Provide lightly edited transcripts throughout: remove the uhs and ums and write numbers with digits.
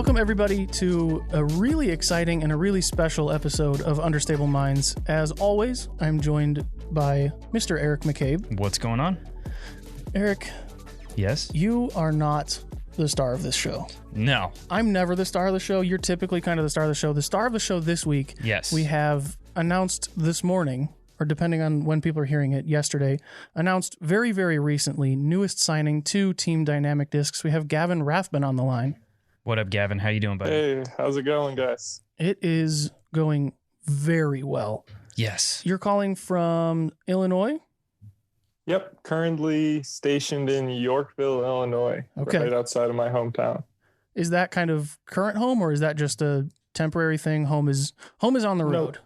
Welcome, everybody, to a really exciting and a really special episode of Understable Minds. As always, I'm joined by Mr. Eric McCabe. What's going on? Eric. Yes? You are not the star of this show. No. I'm never the star of the show. You're typically kind of the star of the show. The star of the show this week, Yes. we have announced this morning, or depending on when people are hearing it, yesterday, announced very, very recently, newest signing to Team Dynamic Discs. We have Gavin Rathbun on the line. What up, Gavin? How you doing, buddy? Hey, how's it going, guys? It is going very well. Yes. You're calling from Illinois? Yep, currently stationed in Yorkville, Illinois, Okay. right outside of my hometown. Is that kind of current home, or is that just a temporary thing? Home is on the road.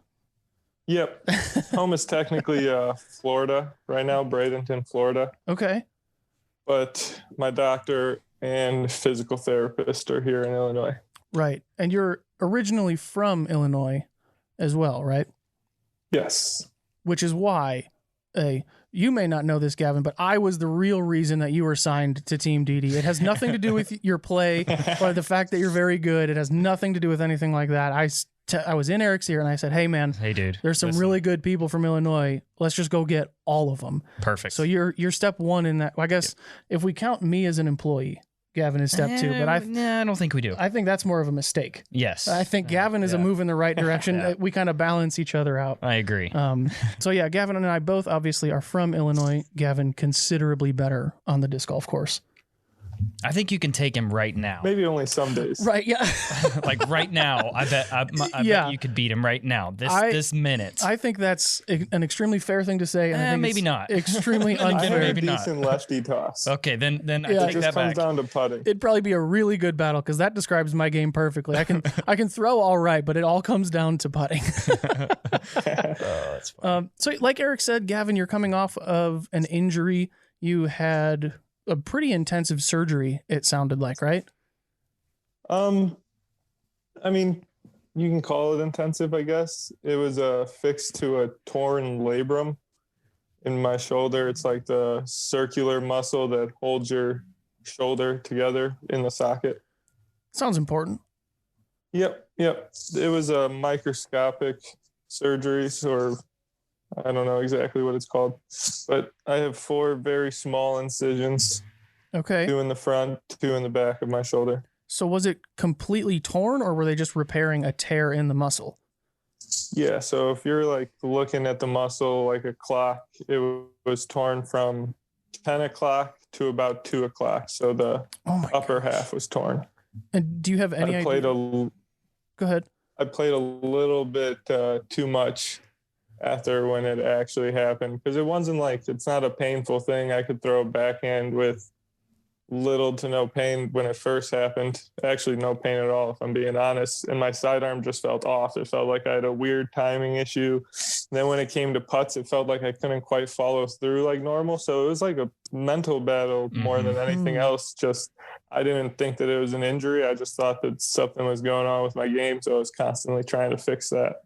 Yep, home is technically Florida right now, Bradenton, Florida. Okay. But my doctor and physical therapist are here in Illinois. Right. And you're originally from Illinois as well, right? Yes. Which is why, you may not know this, Gavin, but I was the real reason that you were signed to Team DD. It has nothing to do with your play or the fact that you're very good. It has nothing to do with anything like that. I was in Eric's ear and I said, hey, man, Hey, dude. there's some really good people from Illinois. Let's just go get all of them. Perfect. So you're step one in that. Well, I guess if we count me as an employee, Gavin is step two. But I don't think we do. think that's more of a mistake. Yes. I think Gavin is a move in the right direction. Yeah. We kind of balance each other out. I agree. So yeah, Gavin and I both obviously are from Illinois. Gavin considerably better on the disc golf course. I think you can take him right now. Maybe only some days. Right? Yeah. Like right now. I bet you could beat him right now. This minute. I think that's an extremely fair thing to say. And I think maybe it's not. Extremely I unfair. have a Maybe not. decent lefty toss. Okay, then I Yeah. It take just that comes back. down to putting. It'd probably be a really good battle because that describes my game perfectly. I can throw all right, but it all comes down to putting. That's fine. So like Eric said, Gavin, you're coming off of an injury. You had a pretty intensive surgery, it sounded like, right? I mean, you can call it intensive, I guess. It was fixed to a torn labrum in my shoulder. It's like the circular muscle that holds your shoulder together in the socket. Sounds important. Yep. It was a microscopic surgery, or I don't know exactly what it's called, but I have 4 very small incisions, Okay. 2 in the front, 2 in the back of my shoulder. So was it completely torn, or were they just repairing a tear in the muscle? Yeah, so if you're like looking at the muscle like a clock, it was torn from 10 o'clock to about 2 o'clock. So the upper half was torn. And do you have any idea? Go ahead. I played a little bit too much after when it actually happened, because it wasn't like, it's not a painful thing. I could throw a backhand with little to no pain when it first happened. Actually, no pain at all, if I'm being honest. And my sidearm just felt off. It felt like I had a weird timing issue. And then when it came to putts, it felt like I couldn't quite follow through like normal. So it was like a mental battle more than anything else. Just, I didn't think that it was an injury. I just thought that something was going on with my game. So I was constantly trying to fix that.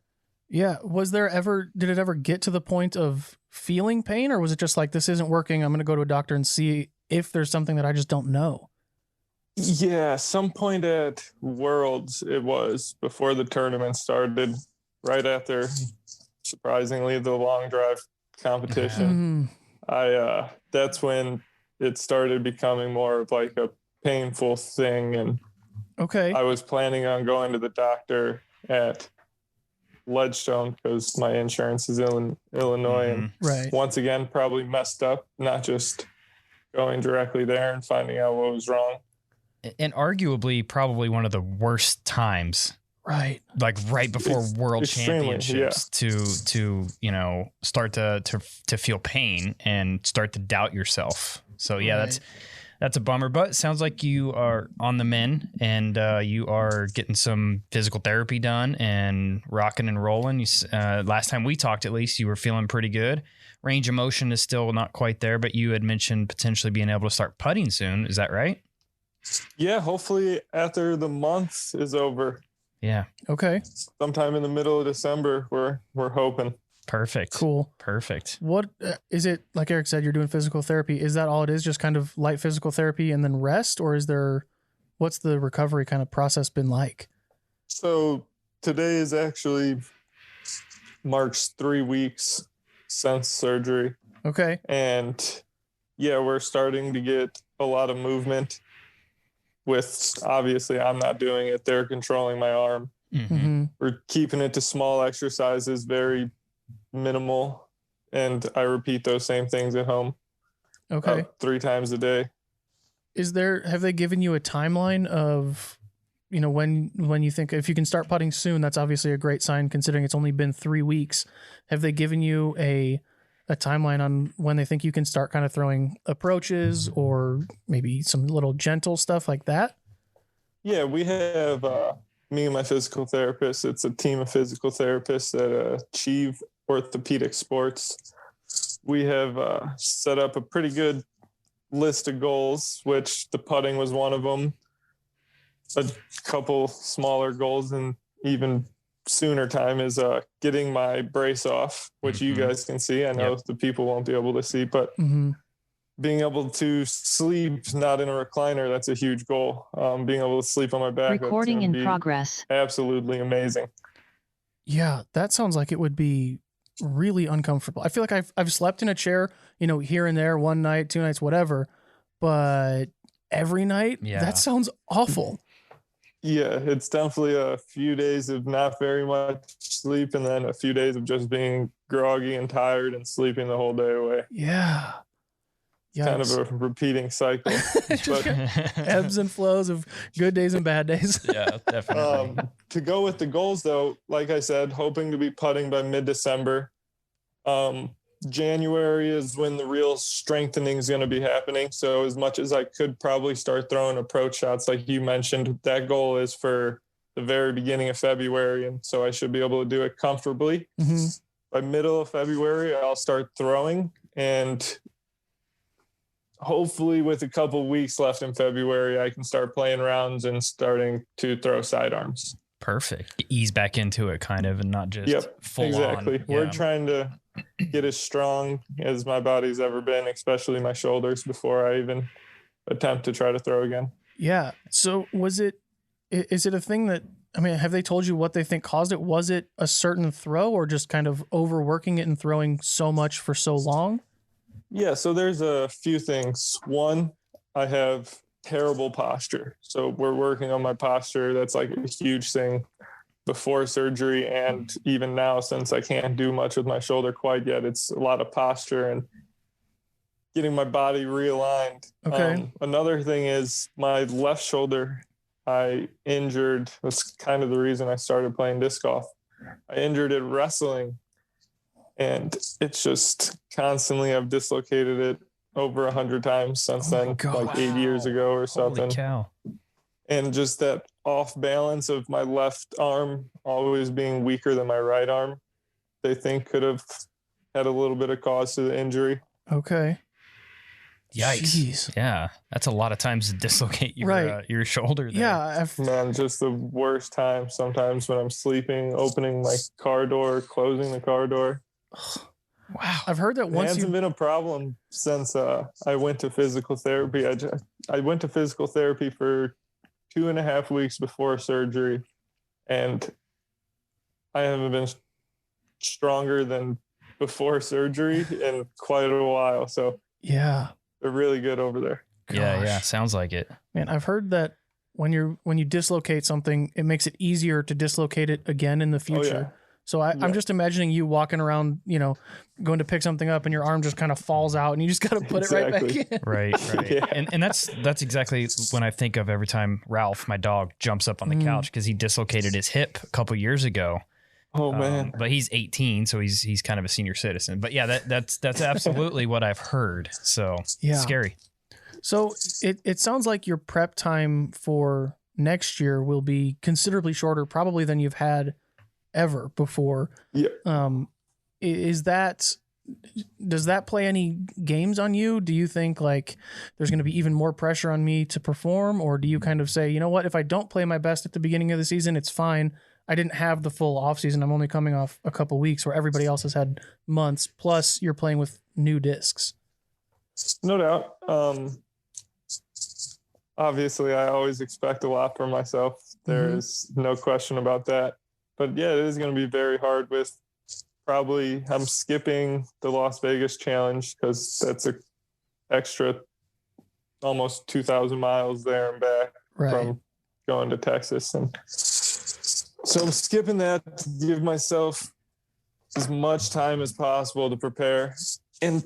Yeah. Did it ever get to the point of feeling pain, or was it just like, this isn't working, I'm going to go to a doctor and see if there's something that I just don't know? Yeah, some point at Worlds, it was before the tournament started, right after, surprisingly, the long drive competition. That's when it started becoming more of like a painful thing. And Okay. I was planning on going to the doctor at Ledgestone because my insurance is in Illinois. And Right. once again, probably messed up, not just going directly there and finding out what was wrong. And arguably probably one of the worst times, Right. like right before It's World extremely, Championships to start to feel pain and start to doubt yourself. So yeah, Right. that's a bummer, but it sounds like you are on the mend and you are getting some physical therapy done and rocking and rolling. Last time we talked, at least you were feeling pretty good. Range of motion is still not quite there, but you had mentioned potentially being able to start putting soon. Is that right? Yeah, hopefully after the month is over. Yeah. Okay. Sometime in the middle of December, we're hoping. Perfect. Cool. Perfect. What is it? Like Eric said, you're doing physical therapy. Is that all it is? Just kind of light physical therapy and then rest, or is there what's the recovery kind of process been like? So today is actually marks 3 weeks since surgery. Okay. And yeah, we're starting to get a lot of movement with, obviously I'm not doing it. They're controlling my arm. Mm-hmm. We're keeping it to small exercises, very minimal. And I repeat those same things at home. Okay. 3 times a day. Have they given you a timeline of, when you think if you can start putting soon, that's obviously a great sign considering it's only been 3 weeks. Have they given you a timeline on when they think you can start kind of throwing approaches or maybe some little gentle stuff like that? Yeah, we have me and my physical therapist. It's a team of physical therapists at Achieve Orthopedic Sports. We have set up a pretty good list of goals, which the putting was one of them. A couple smaller goals and even sooner time is getting my brace off, which you guys can see. I know the people won't be able to see, but being able to sleep not in a recliner, that's a huge goal. Being able to sleep on my back. Recording in progress. Absolutely amazing. Yeah, that sounds like it would be really uncomfortable. I feel like I've slept in a chair, here and there, 1 night, 2 nights, whatever, but every night, that sounds awful. Yeah, it's definitely a few days of not very much sleep and then a few days of just being groggy and tired and sleeping the whole day away. Yeah. Kind of a repeating cycle. But ebbs and flows of good days and bad days. Yeah, definitely. To go with the goals, though, like I said, hoping to be putting by mid-December. January is when the real strengthening is going to be happening. So as much as I could probably start throwing approach shots, like you mentioned, that goal is for the very beginning of February. And so I should be able to do it comfortably. Mm-hmm. By middle of February, I'll start throwing, and hopefully with a couple weeks left in February, I can start playing rounds and starting to throw sidearms. Perfect. Ease back into it kind of, and not just full exactly. on. We're trying to get as strong as my body's ever been, especially my shoulders, before I even attempt to try to throw again. Yeah. So is it a thing that, have they told you what they think caused it? Was it a certain throw or just kind of overworking it and throwing so much for so long? Yeah. So there's a few things. One, I have terrible posture. So we're working on my posture. That's like a huge thing before surgery. And even now, since I can't do much with my shoulder quite yet, it's a lot of posture and getting my body realigned. Okay. Another thing is my left shoulder, I injured. That's kind of the reason I started playing disc golf. I injured it wrestling, and it's just constantly, I've dislocated it over 100 times since then, like 8 years ago or something. Holy cow. And just that off balance of my left arm always being weaker than my right arm, they think could have had a little bit of cause to the injury. Okay. Yikes. Jeez. Yeah. That's a lot of times to dislocate your shoulder there. Yeah. Man, just the worst time sometimes when I'm sleeping, opening my car door, closing the car door. Wow. I've heard that It once hasn't been a problem since I went to physical therapy. I went to physical therapy for 2.5 weeks before surgery, and I haven't been stronger than before surgery in quite a while. So yeah, they're really good over there. Yeah. Sounds like it. Man, I've heard that when you dislocate something, it makes it easier to dislocate it again in the future. Oh, yeah. So I'm just imagining you walking around, going to pick something up and your arm just kind of falls out and you just got to put it right back in. Right. Yeah. And that's exactly when I think of every time Ralph, my dog, jumps up on the couch because he dislocated his hip a couple years ago. Oh man. But he's 18, so he's kind of a senior citizen. But yeah, that's absolutely what I've heard. So scary. So it sounds like your prep time for next year will be considerably shorter probably than you've had ever before. Yeah. Does that play any games on you? Do you think like there's going to be even more pressure on me to perform, or do you kind of say, you know what, if I don't play my best at the beginning of the season, it's fine. I didn't have the full off season. I'm only coming off a couple weeks where everybody else has had months. Plus you're playing with new discs. No doubt. obviously I always expect a lot from myself. There's no question about that. But yeah, it is going to be very hard with probably I'm skipping the Las Vegas challenge because that's a extra almost 2,000 miles there and back from going to Texas. And so I'm skipping that to give myself as much time as possible to prepare. And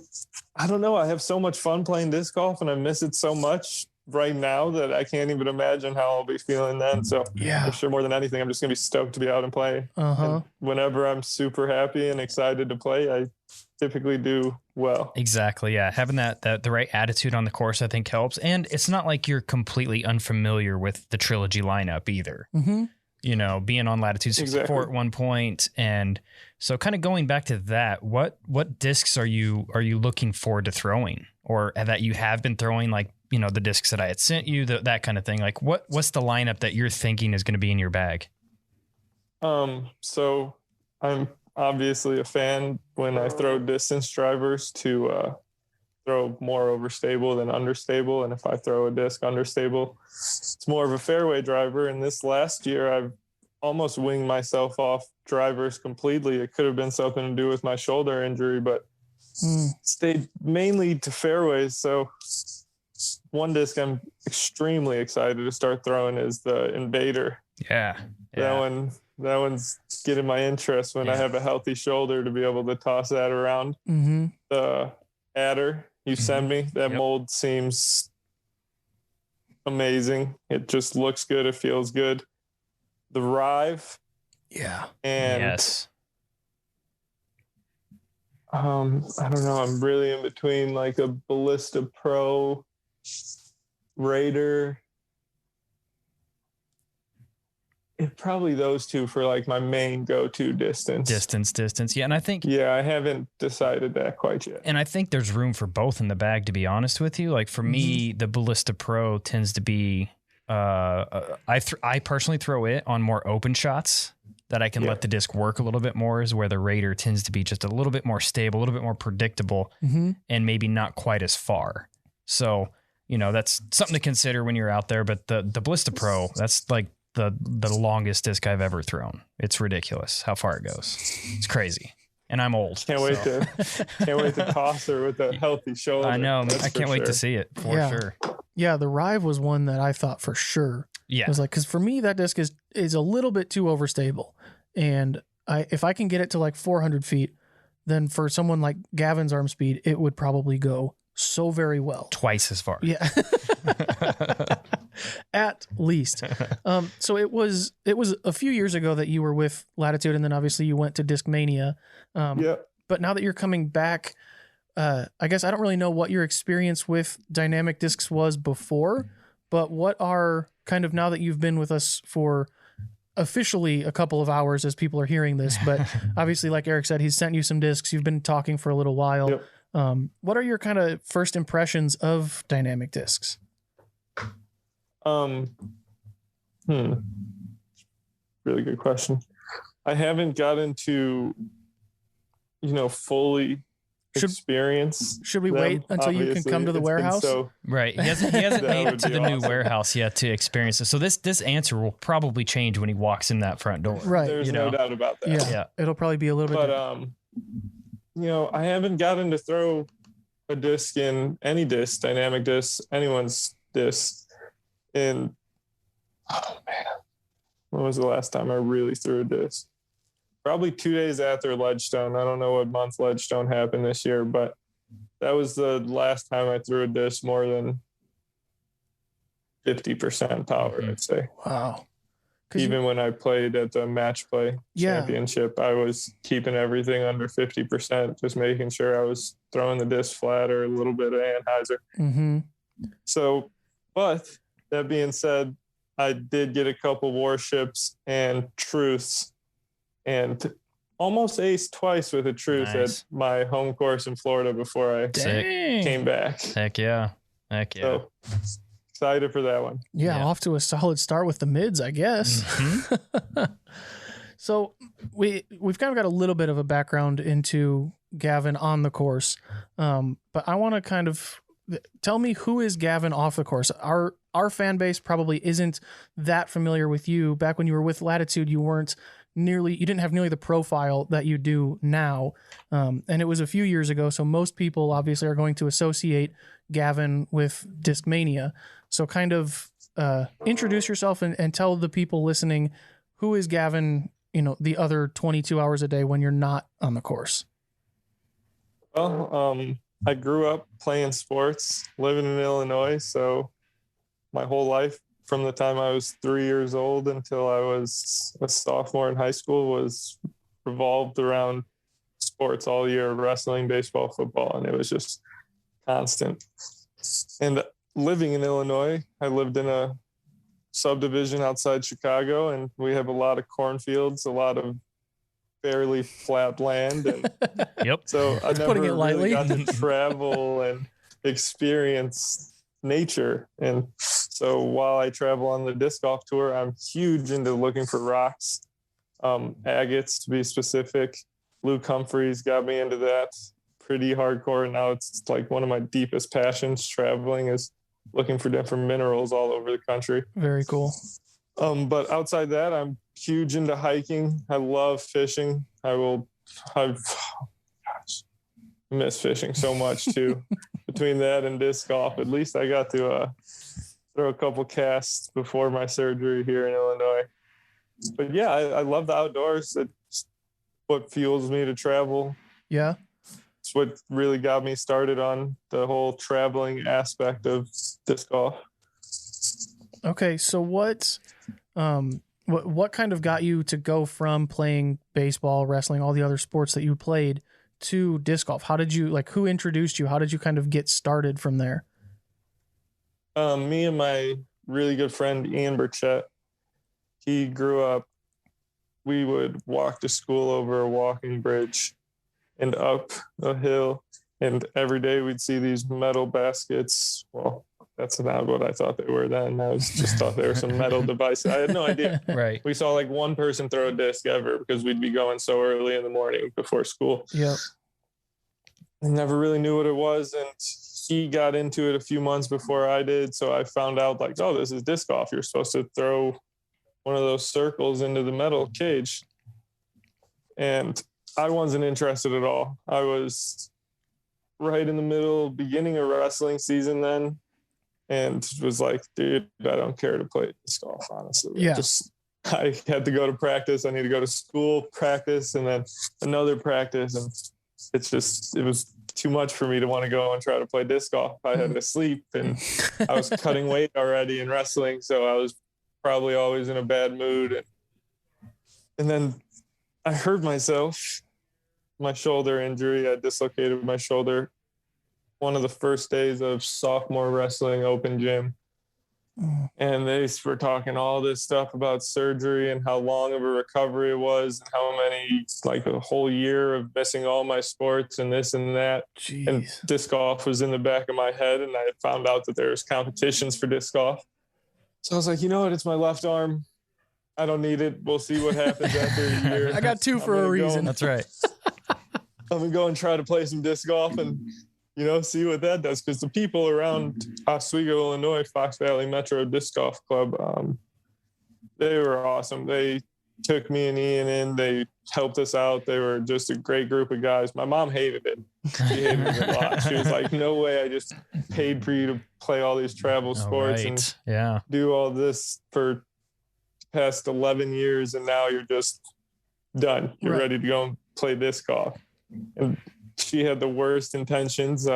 I don't know, I have so much fun playing disc golf and I miss it so much right now that I can't even imagine how I'll be feeling then. So I'm sure more than anything, I'm just going to be stoked to be out and play. And whenever I'm super happy and excited to play, I typically do well. Exactly. Yeah. Having the right attitude on the course, I think helps. And it's not like you're completely unfamiliar with the Trilogy lineup either. You know, being on Latitude 64 at one point. And so kind of going back to that, what discs are you looking forward to throwing, or that you have been throwing, like, you know, the discs that I had sent you, that kind of thing? Like what's the lineup that you're thinking is going to be in your bag? So I'm obviously a fan when I throw distance drivers to throw more overstable than understable. And if I throw a disc understable, it's more of a fairway driver. And this last year, I've almost winged myself off drivers completely. It could have been something to do with my shoulder injury, but stayed mainly to fairways. So one disc I'm extremely excited to start throwing is the Invader. Yeah. That one's getting my interest when I have a healthy shoulder to be able to toss that around. The Adder you send me, that mold seems amazing. It just looks good. It feels good. The Rive. And I don't know. I'm really in between like a Ballista Pro, Raider. It probably those two for like my main go-to distance. Yeah. And I think, I haven't decided that quite yet. And I think there's room for both in the bag, to be honest with you. Like for me, the Ballista Pro tends to be, I personally throw it on more open shots that I can let the disc work a little bit more, is where the Raider tends to be just a little bit more stable, a little bit more predictable, and maybe not quite as far. So, you know, that's something to consider when you're out there. But the Ballista Pro, that's like the longest disc I've ever thrown. It's ridiculous how far it goes. It's crazy. And I'm old. Can't wait to toss her with a healthy shoulder. I know. I can't wait to see it for sure. Yeah, the Rive was one that I thought for sure. It was like, because for me, that disc is a little bit too overstable. And if I can get it to like 400 feet, then for someone like Gavin's arm speed, it would probably go so very well. Twice as far. Yeah. At least. So it was a few years ago that you were with Latitude, and then obviously you went to Discmania. But now that you're coming back, I guess I don't really know what your experience with dynamic discs was before, but what are kind of, now that you've been with us for officially a couple of hours as people are hearing this, but obviously, like Eric said, he's sent you some discs. You've been talking for a little while. What are your kind of first impressions of dynamic discs? Really good question. I haven't gotten to, fully experience. Should we wait until you can come to the warehouse? Right. He hasn't made it to the new warehouse yet to experience it. So this answer will probably change when he walks in that front door. Right. There's no doubt about that. Yeah. It'll probably be a little bit different. I haven't gotten to throw a disc in any disc, dynamic disc, anyone's disc. And when was the last time I really threw a disc? Probably 2 days after Ledgestone. I don't know what month Ledgestone happened this year, but that was the last time I threw a disc more than 50% power, I'd say. Wow. Even when I played at the match play championship, I was keeping everything under 50%, just making sure I was throwing the disc flat or a little bit of Anheuser. So, but that being said, I did get a couple warships and truths, and almost aced twice with a truth at my home course in Florida before I came back. Heck yeah. So excited for that one. Yeah, off to a solid start with the mids, I guess. So we've kind of got a little bit of a background into Gavin on the course, but I want to kind of tell me, who is Gavin off the course? Our fan base probably isn't that familiar with you. Back when you were with Latitude, you didn't have nearly the profile that you do now. And it was a few years ago. So most people obviously are going to associate Gavin with Discmania. So kind of introduce yourself and tell the people listening, who is Gavin, the other 22 hours a day when you're not on the course? Well, I grew up playing sports, living in Illinois. So my whole life, from the time I was 3 years old until I was a sophomore in high school, was revolved around sports all year: wrestling, baseball, football. And it was just constant. And living in Illinois, I lived in a subdivision outside Chicago, and we have a lot of cornfields, a lot of fairly flat land. And Yep. so I never putting it lightly. really got to travel and experience nature. And so while I travel on the disc golf tour, I'm huge into looking for rocks, agates to be specific. Luke Humphreys got me into that pretty hardcore. Now it's like one of my deepest passions. Traveling is looking for different minerals all over the country. Very cool. But outside that, I'm huge into hiking. I love fishing. I miss fishing so much too. Between that and disc golf, at least I got to throw a couple casts before my surgery here in Illinois. But yeah, I love the outdoors. It's what fuels me to travel. Yeah. It's what really got me started on the whole traveling aspect of disc golf. Okay, so what kind of got you to go from playing baseball, wrestling, all the other sports that you played, to disc golf? How did you, who introduced you? How did you kind of get started from there? Me and my really good friend Ian Burchett, he grew up, we would walk to school over a walking bridge and up a hill, and every day we'd see these metal baskets. Well, that's not what I thought they were then. I just thought they were some metal device. I had no idea. Right. We saw one person throw a disc ever because we'd be going so early in the morning before school. Yeah. I never really knew what it was, and he got into it a few months before I did. So I found out oh, this is disc golf. You're supposed to throw one of those circles into the metal cage. And I wasn't interested at all. I was right in the beginning of wrestling season then, and was like, dude, I don't care to play disc golf, honestly. Yeah. I had to go to practice. I need to go to school, practice, and then another practice. And it was too much for me to want to go and try to play disc golf. I had to sleep, and I was cutting weight already in wrestling. So I was probably always in a bad mood. And then I hurt myself. My shoulder injury. I dislocated my shoulder one of the first days of sophomore wrestling open gym. And they were talking all this stuff about surgery and how long of a recovery it was, and how many, a whole year of missing all my sports and this and that. Jeez. And disc golf was in the back of my head, and I had found out that there was competitions for disc golf. So I was like, you know what? It's my left arm. I don't need it. We'll see what happens after a year. I got two for a reason. That's right. I'm going to go and try to play some disc golf and, see what that does. Because the people around Oswego, Illinois, Fox Valley Metro Disc Golf Club, they were awesome. They took me and Ian in. They helped us out. They were just a great group of guys. My mom hated it. She hated it a lot. She was like, no way, I just paid for you to play all these travel sports and do all this for the past 11 years, and now you're just done. You're ready to go and play disc golf. And she had the worst intentions.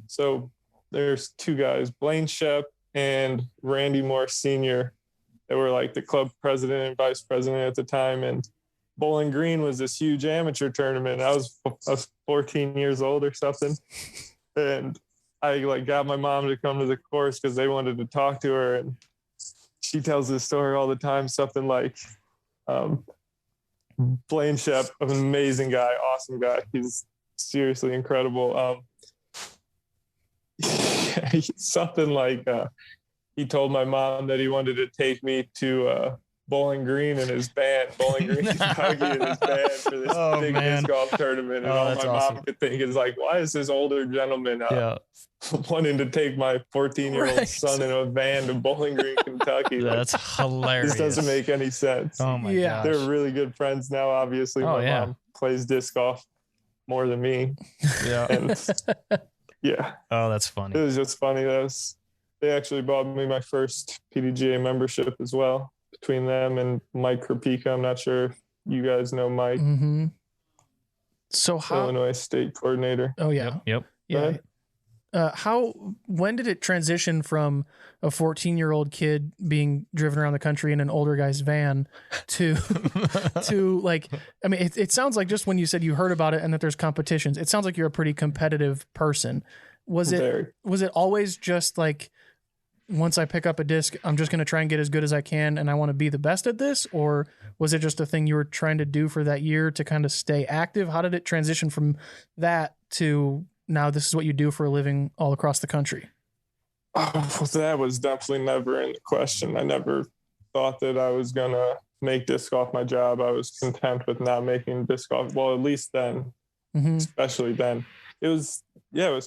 So there's two guys, Blaine Shep and Randy Moore Sr., that were the club president and vice president at the time. And Bowling Green was this huge amateur tournament. I was 14 years old or something. And I got my mom to come to the course because they wanted to talk to her. And she tells this story all the time, something like, Blaine Shep, an amazing guy, awesome guy. He's seriously incredible. Something like he told my mom that he wanted to take me to Bowling Green in his band, Bowling Green, Kentucky in his band for this big disc golf tournament. And all my mom could think is like, why is this older gentleman wanting to take my 14-year-old son in a van to Bowling Green, Kentucky? That's hilarious. This doesn't make any sense. Oh my gosh. They're really good friends now. Obviously, my mom plays disc golf more than me. Yeah. And Oh, that's funny. It was just funny. They actually bought me my first PDGA membership as well. Between them and Mike Krapika. I'm not sure if you guys know Mike. Mm-hmm. So Illinois State coordinator. Oh yeah. Yep. Yeah. When did it transition from a 14-year-old kid being driven around the country in an older guy's van to like, I mean, it sounds like just when you said you heard about it and that there's competitions, it sounds like you're a pretty competitive person. Was it always just like, once I pick up a disc, I'm just going to try and get as good as I can and I want to be the best at this? Or was it just a thing you were trying to do for that year to kind of stay active? How did it transition from that to now this is what you do for a living all across the country? Oh, that was definitely never in the question. I never thought that I was going to make disc golf my job. I was content with not making disc golf. Well, at least then, especially then. It was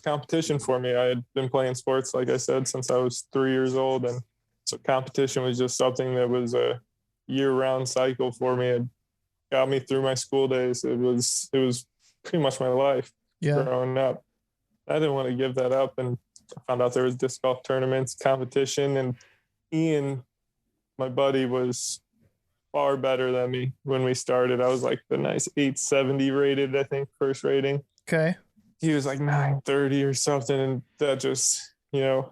competition for me. I had been playing sports, like I said, since I was 3 years old. And so competition was just something that was a year-round cycle for me. It got me through my school days. It was pretty much my life growing up. I didn't want to give that up. And I found out there was disc golf tournaments, competition. And Ian, my buddy, was far better than me when we started. I was like the nice 870 rated, I think, first rating. Okay. He was like 930 or something, and that just, I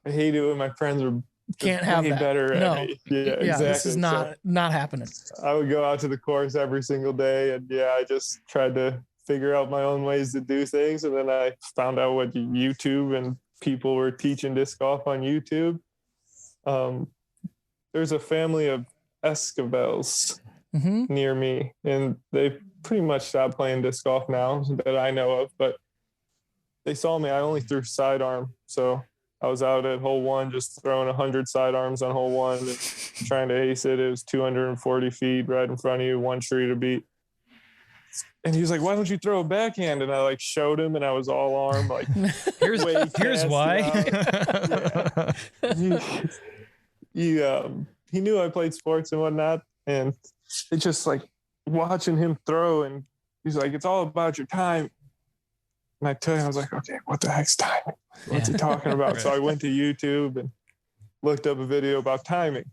hate it when my friends were can't have that. Better at me. Exactly. This is not happening. I would go out to the course every single day, and I just tried to figure out my own ways to do things, and then I found out what YouTube and people were teaching disc golf on YouTube. There's a family of Escobels near me, and they pretty much stopped playing disc golf now that I know of, but they saw me. I only threw sidearm, so I was out at hole one just throwing 100 sidearms on hole one and trying to ace it. It was 240 feet right in front of you, one tree to beat. And he was like, why don't you throw a backhand? And I like showed him, and I was all arm, like, here's why. He knew I played sports and whatnot, and it's just like watching him throw, and he's like, it's all about your time. And I was like, okay, what the heck's timing? What's he talking about? Right. So I went to YouTube and looked up a video about timing.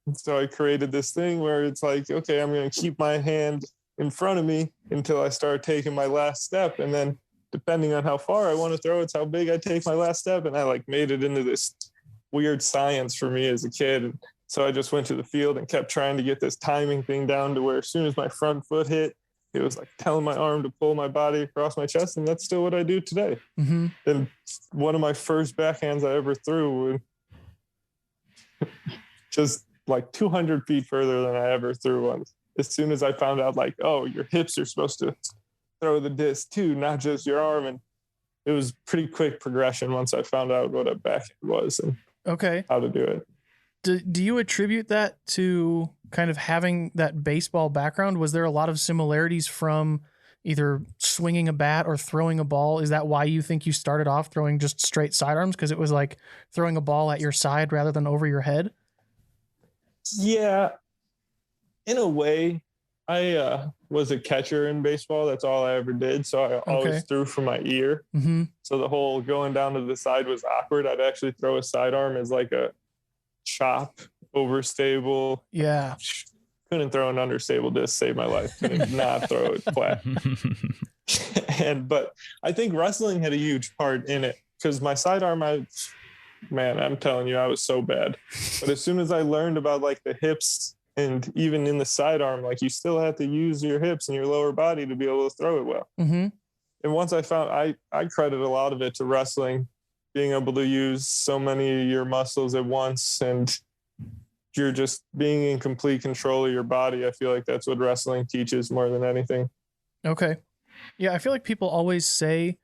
And so I created this thing where it's like, okay, I'm going to keep my hand in front of me until I start taking my last step. And then depending on how far I want to throw, it's how big I take my last step. And I like made it into this weird science for me as a kid. And so I just went to the field and kept trying to get this timing thing down to where as soon as my front foot hit, it was like telling my arm to pull my body across my chest. And that's still what I do today. Mm-hmm. And one of my first backhands I ever threw, just like 200 feet further than I ever threw one. As soon as I found out, like, oh, your hips are supposed to throw the disc too, not just your arm. And it was pretty quick progression once I found out what a backhand was and how to do it. Do you attribute that to kind of having that baseball background? Was there a lot of similarities from either swinging a bat or throwing a ball? Is that why you think you started off throwing just straight sidearms? Because it was like throwing a ball at your side rather than over your head? Yeah, in a way. I was a catcher in baseball. That's all I ever did. So I always threw from my ear. Mm-hmm. So the whole going down to the side was awkward. I'd actually throw a sidearm as like a chop, overstable. Yeah. Couldn't throw an understable disc, save my life. Couldn't not throw it flat. But I think wrestling had a huge part in it because my sidearm, I'm telling you, I was so bad. But as soon as I learned about like the hips, and even in the sidearm, like you still have to use your hips and your lower body to be able to throw it well. Mm-hmm. And once I found, I credit a lot of it to wrestling, being able to use so many of your muscles at once, and you're just being in complete control of your body. I feel like that's what wrestling teaches more than anything. Okay. Yeah, I feel like people always say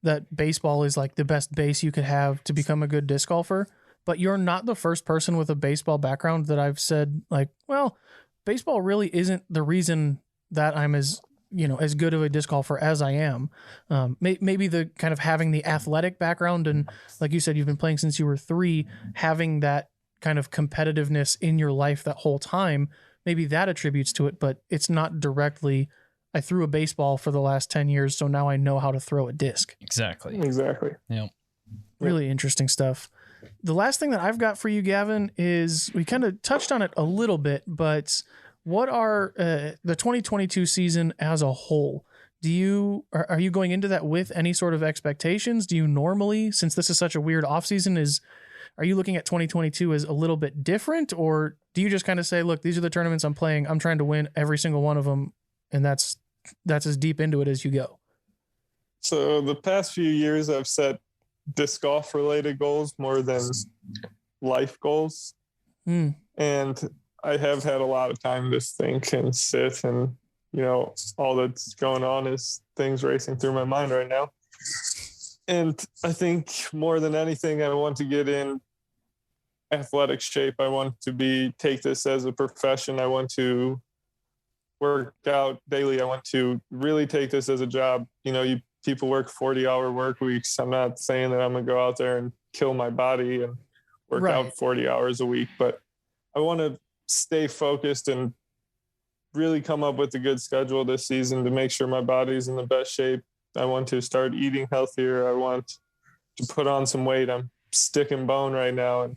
that baseball is like the best base you could have to become a good disc golfer. but you're not the first person with a baseball background that I've said, like, well, baseball really isn't the reason that I'm as good of a disc golfer as I am. Maybe the kind of having the athletic background, and like you said, you've been playing since you were 3, having that kind of competitiveness in your life that whole time, maybe that attributes to it, but it's not directly, I threw a baseball for the last 10 years, so now I know how to throw a disc. Exactly. Yeah. Really interesting stuff. The last thing that I've got for you, Gavin, is we kind of touched on it a little bit, but what are the 2022 season as a whole? Are you going into that with any sort of expectations? Do you normally, since this is such a weird off season, are you looking at 2022 as a little bit different, or do you just kind of say, look, these are the tournaments I'm playing, I'm trying to win every single one of them, and that's as deep into it as you go? So the past few years, I've set disc golf related goals more than life goals. And I have had a lot of time to think and sit, and, all that's going on is things racing through my mind right now. And I think more than anything, I want to get in athletic shape. I want to take this as a profession. I want to work out daily. I want to really take this as a job. People work 40-hour work weeks. I'm not saying that I'm going to go out there and kill my body and work out 40 hours a week, but I want to stay focused and really come up with a good schedule this season to make sure my body's in the best shape. I want to start eating healthier. I want to put on some weight. I'm stick and bone right now, and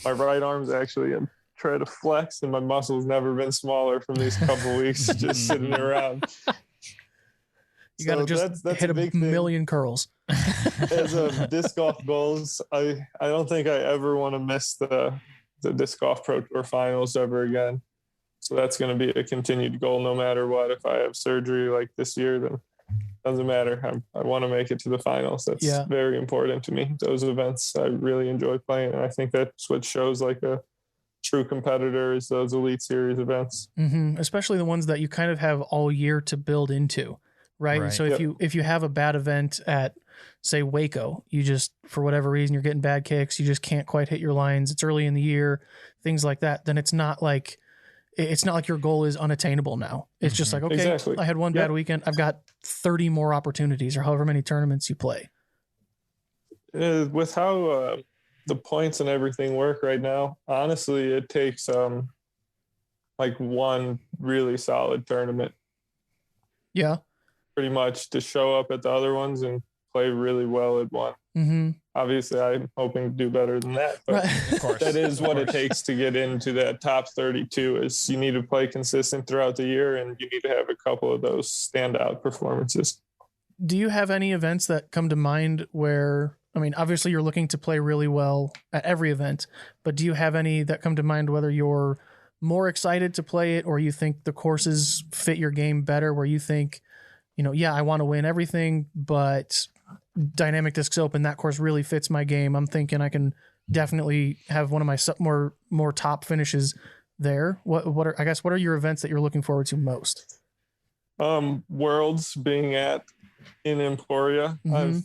my right arm's actually trying to flex, and my muscles never been smaller from these couple weeks just sitting around. You got to just hit a million curls. As a disc golf goals, I don't think I ever want to miss the disc golf pro tour finals ever again. So that's going to be a continued goal no matter what. If I have surgery like this year, then doesn't matter. I want to make it to the finals. That's very important to me. Those events I really enjoy playing, and I think that's what shows like a true competitor is those Elite Series events. Especially the ones that you kind of have all year to build into. Right. So if you have a bad event at, say, Waco, you just, for whatever reason, you're getting bad kicks, you just can't quite hit your lines, it's early in the year, things like that, then it's not like your goal is unattainable now. It's just like, okay, I had one bad weekend, I've got 30 more opportunities, or however many tournaments you play. With how the points and everything work right now, honestly, it takes like one really solid tournament. Yeah. Pretty much to show up at the other ones and play really well at one. Obviously, I'm hoping to do better than that, but of course, that is what it takes to get into that top 32. Is you need to play consistent throughout the year, and you need to have a couple of those standout performances. Do you have any events that come to mind where, I mean, obviously you're looking to play really well at every event, but do you have any that come to mind whether you're more excited to play it, or you think the courses fit your game better, where you think, I want to win everything, but Dynamic Discs Open, that course really fits my game. I'm thinking I can definitely have one of my more top finishes there. What are your events that you're looking forward to most? Worlds being in Emporia. I've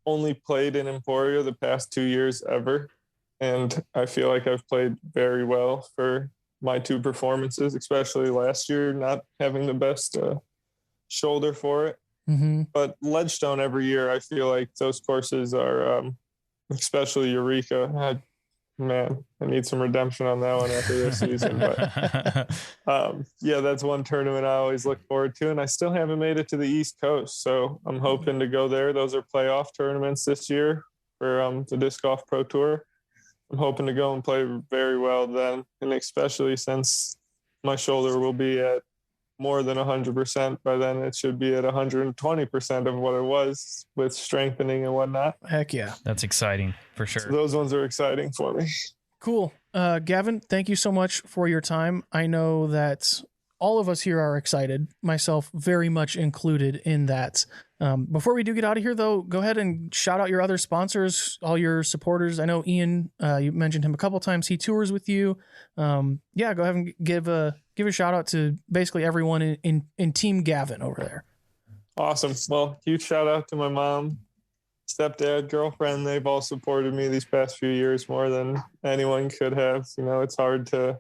only played in Emporia the past 2 years ever, and I feel like I've played very well for my 2 performances, especially last year, not having the best shoulder for it. But Ledgestone every year, I feel like those courses are, especially Eureka. I need some redemption on that one after this season. But that's one tournament I always look forward to, and I still haven't made it to the East Coast, so I'm hoping to go there. Those are playoff tournaments this year for the Disc Golf Pro Tour. I'm hoping to go and play very well then, and especially since my shoulder will be at more than 100% by then. It should be at 120% of what it was with strengthening and whatnot. Heck yeah. That's exciting for sure. So those ones are exciting for me. Cool. Gavin, thank you so much for your time. I know that all of us here are excited, myself very much included in that. Before we do get out of here, though, go ahead and shout out your other sponsors, all your supporters. I know Ian, you mentioned him a couple times. He tours with you. Go ahead and give a shout out to basically everyone in Team Gavin over there. Awesome. Well, huge shout out to my mom, stepdad, girlfriend, they've all supported me these past few years more than anyone could have. You know, it's hard to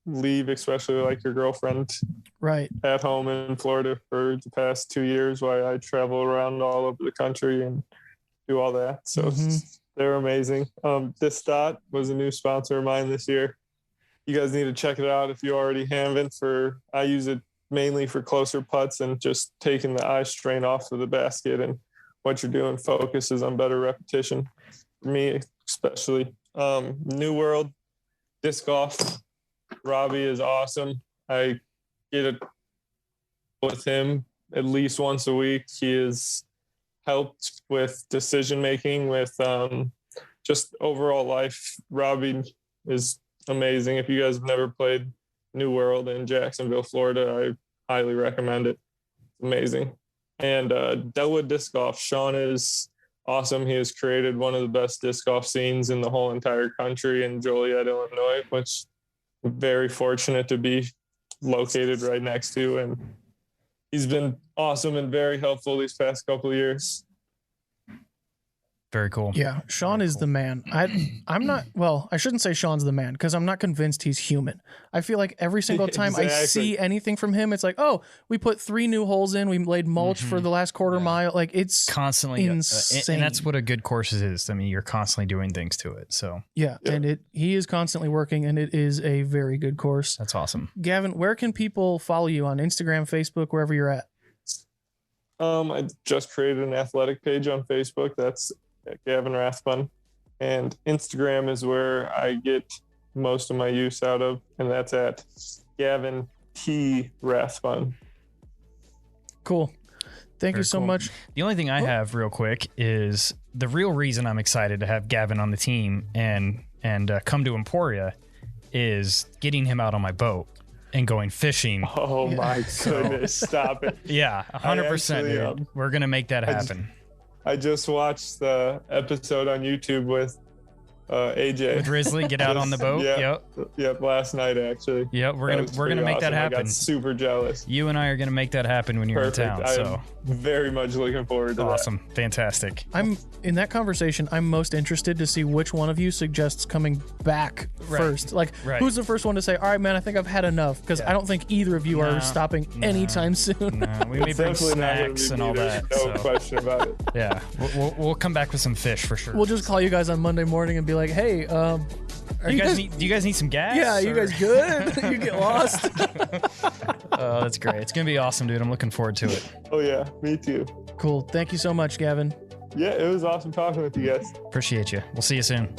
leave, especially like your girlfriend Right. at home in Florida for the past 2 years while I travel around all over the country and do all that. So they're amazing. This Dot was a new sponsor of mine this year. You guys need to check it out if you already haven't. I use it mainly for closer putts and just taking the eye strain off of the basket, and what you're doing focuses on better repetition. For me, especially. New World Disc Golf. Robbie is awesome. I get it with him at least once a week. He has helped with decision making, with just overall life. Robbie is amazing. If you guys have never played New World in Jacksonville, Florida, I highly recommend it. It's amazing. And Delwood Disc Golf. Sean is awesome. He has created one of the best disc golf scenes in the whole entire country in Joliet, Illinois, which I'm very fortunate to be located right next to. And he's been awesome and very helpful these past couple of years. Very cool. Yeah, Sean is the man. I'm not, well, I shouldn't say Sean's the man because I'm not convinced he's human. I feel like every single time I see anything from him, it's like, oh, we put 3 new holes in, we laid mulch for the last quarter mile. Like, it's constantly insane. And that's what a good course is. I mean, you're constantly doing things to it. So yeah. And he is constantly working, and it is a very good course. That's awesome. Gavin, where can people follow you on Instagram, Facebook, wherever you're at? I just created an athletic page on Facebook. That's Gavin Rathbun, and Instagram is where I get most of my use out of, and that's at Gavin T Rathbun. Cool. Thank you so much. The only thing I have real quick is the real reason I'm excited to have Gavin on the team and come to Emporia is getting him out on my boat and going fishing. Oh my goodness. Stop it. Yeah, 100%. Dude. We're going to make that happen. I just watched the episode on YouTube with AJ. With Risley, get out on the boat. Yep, last night actually. Yep, we're gonna make that happen. I got super jealous. You and I are gonna make that happen when you're in town. So I'm very much looking forward to that. Awesome, fantastic. I'm in that conversation. I'm most interested to see which one of you suggests coming back first. Like, who's the first one to say, "All right, man, I think I've had enough"? Because I don't think either of you are stopping anytime soon. No, we may bring snacks and all that. No question about it. Yeah, we'll come back with some fish for sure. We'll just call you guys on Monday morning and be like, "Hey, do you guys need some gas? Yeah, you guys good? You get lost." Oh, that's great. It's gonna be awesome, dude. I'm looking forward to it. Oh yeah, me too. Cool. Thank you so much, Gavin. Yeah, it was awesome talking with you guys. Appreciate you. We'll see you soon.